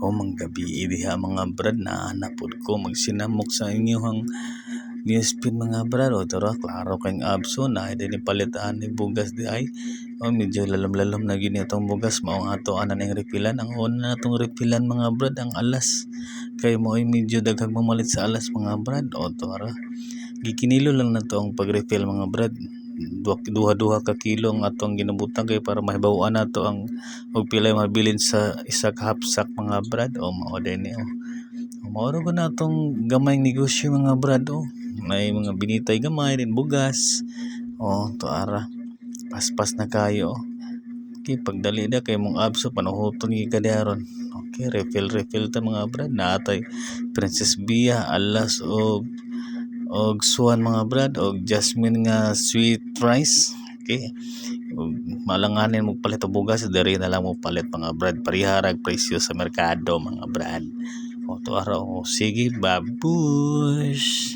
O manggabi diha mga brad, naanapod ko magsinamok sa inyong newsfeed mga brad. O tara, klaro kayong abso na din palitaan ni bugas di ay. O medyo lalom-lalom na gini itong bugas, mao nga ato ana ning refilan. Ang una na itong refilan mga brad, ang alas. Kay mo ay medyo daghang mamalit sa alas mga brad. O tara, gikinilo lang na to ang pag-refill mga brad. Duha ka kilo ang atong ginabutan kay para mahibaw-an nato ang og pilay mabilin sa isa ka hapsak mga brad. O mao din o mauro ko na itong gamayng negosyo mga brad. O may mga binitay gamay din bugas. O tuara, paspas na kayo. Okay, pagdali na kay mong abso panuhoton gi kadaron. Okay, refill ta mga brad. Naatay Princess Bia, alas og suwan mga brad, og jasmine nga sweet rice. Okay, og malanganin mo palit og bugas, diri na lang mo palit mga brad, pariharag presyo sa merkado mga brad. O tuara, o sige babush.